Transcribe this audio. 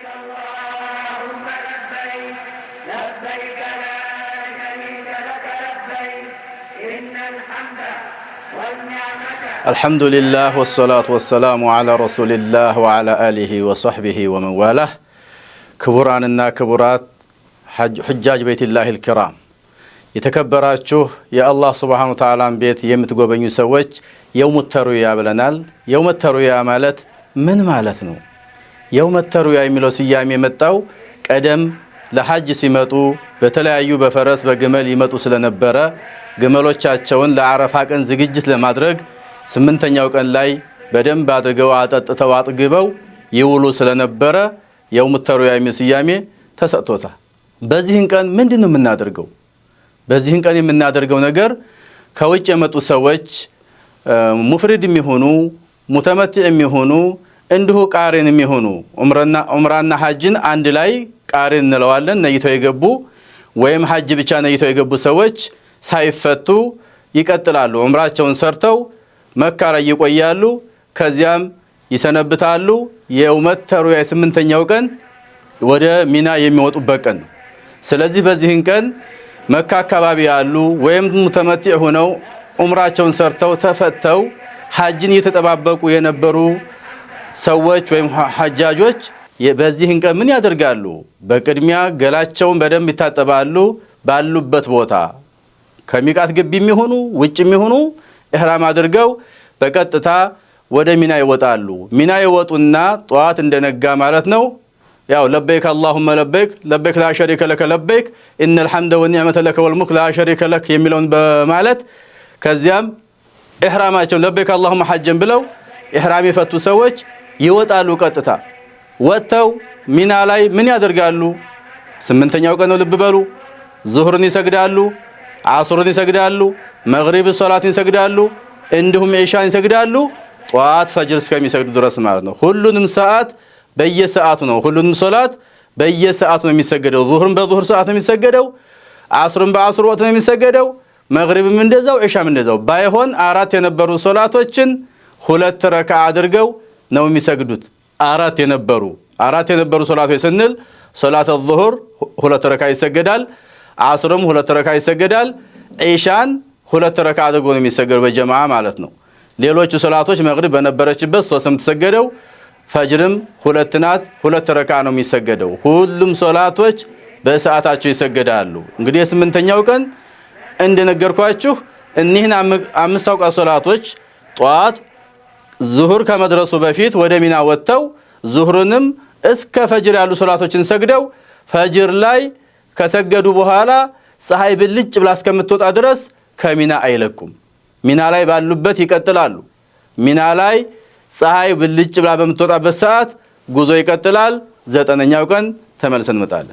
اللهم لبيك لبيك لا شريك لك لبيك إن الحمد والنعمة. الحمد لله والصلاة والسلام على رسول الله وعلى آله وصحبه ومن والاه. كبراننا كبرات حجاج بيت الله الكرام يتكبراتشو يا الله سبحانه وتعالى بيت يمتغوبنيو سوچ يوم الترويا ብለናል። يوم الترويا ማለት ምን ማለት ነው? يوم الترويا የሚለው ስያሜ የመጣው ቀደም ለሐጅ ሲመጡ በተለያዩ በፈረስ በግመል ይመጡ ስለነበረ ግመሎቻቸውን ለአረፋ ቀን ዝግጅት ለማድረግ 8ኛው ቀን ላይ በደንብ አድርገው አጠጥተው አጥግበው ይውሉ ስለነበረ يوم الترويا የሚል ስያሜ ተሰጥቶታል። በዚህን ቀን ምንድነው የምናደርገው? በዚህን ቀን የምናደርገው ነገር ከውጭ የመጡ ሰዎች ሙፍሪድ የሚሆኑ ሙተመቲ የሚሆኑ እንዲሁ ቃሪን የሚሆኑ ዑምራና ሐጅን አንድ ላይ ቃሪን እንለዋለን ነይተው የገቡ ወይም ሐጅ ብቻ ነይተው የገቡ ሰዎች ሳይፈቱ ይቀጥላሉ። ዑምራቸውን ሰርተው መካ ላይ ይቆያሉ። ከዚያም ይሰነብታሉ። የየውመ ተርዊያ 8ኛው ቀን ወደ ሚና የሚወጡበት ቀን ነው። ስለዚህ በዚህን ቀን መካ አካባቢ ያሉ ወይም ሙተመቲ ሆነው ዑምራቸውን ሰርተው ተፈተው ሐጅን እየተጠባበቁ የነበሩ ሰዎች ወይም ሐጃጆች በዚህን ቀን ምን ያደርጋሉ? በቅድሚያ ገላቸውን በደንብ ይታጠባሉ። ባሉበት ቦታ ከሚቃት ግቢ የሚሆኑ ውጭ የሚሆኑ ኢህራም አድርገው በቀጥታ ወደ ሚና ይወጣሉ። ሚና ይወጡና ጧት እንደነጋ ማለት ነው ያው ለበይክ اللهم ለበይክ ለበይክ ላ ሸሪከ ለከ ለበይክ ان الحمد والنعمه لك والملك لا شريك لك የሚለውን በማለት ከዚያም ኢህራማቸው ለበይክ اللهم ሐጀን ብለው ኢህራም የፈቱ ሰዎች ይወጣሉ። ቀጥታ ወጥተው ሚና ላይ ምን ያደርጋሉ? 8ኛው ቀን ነው ልብ በሉ። ዙህርን ይሰግዳሉ፣ ዓስርን ይሰግዳሉ፣ መግሪብ ሶላትን ይሰግዳሉ፣ እንዲሁም ኢሻን ይሰግዳሉ ጧት ፈጅር እስከሚሰግዱ ድረስ ማለት ነው። ሁሉንም ሰዓት በየሰዓቱ ነው። ሁሉንም ሶላት በየሰዓቱ ነው የሚሰገደው። ዙህርን በዙህር ሰዓት ነው የሚሰገደው፣ ዓስርን በዓስር ወቅት ነው የሚሰገደው፣ መግሪብም እንደዛው ኢሻም እንደዛው። ባይሆን አራት የነበሩ ሶላቶችን 2 ረካዓ አድርገው ነው የሚሰግዱት። አራት የነበሩ ሶላቶች ስንል ሶላት الظهر 2 ረካዓ ይሰገዳል፣ ዓስርም 2 ረካዓ ይሰገዳል፣ ኢሻን 2 ረካዓ አድርገው ነው የሚሰገደው በጀማዓ ማለት ነው። ሌሎች ሶላቶች መግሪብ በነበረችበት 3 ተሰገደው፣ ፈጅርም 2 ናት 2 ረካዓ ነው የሚሰገደው። ሁሉም ሶላቶች በሰዓታቸው ይሰገዳሉ። እንግዲህ 8ኛው ቀን እንደነገርኳችሁ እኒህን 5 አውቃት ሶላቶች ጧት ዙሁር ከመድረሱ በፊት ወደ ሚና ወጥተው ዙሁርንም እስከ ፈጅር ያሉ ሶላቶችን ሰግደው ፈጅር ላይ ከሰገዱ በኋላ ፀሐይ ብልጭ ብላ እስከምትወጣ ድረስ ከሚና አይለቁም። ሚና ላይ ባሉበት ይቀጥላሉ። ሚና ላይ ፀሐይ ብልጭ ብላ በምትወጣበት ሰዓት ጉዞ ይቀጥላል። 9ኛው ቀን ተመልሰን እንመጣለን።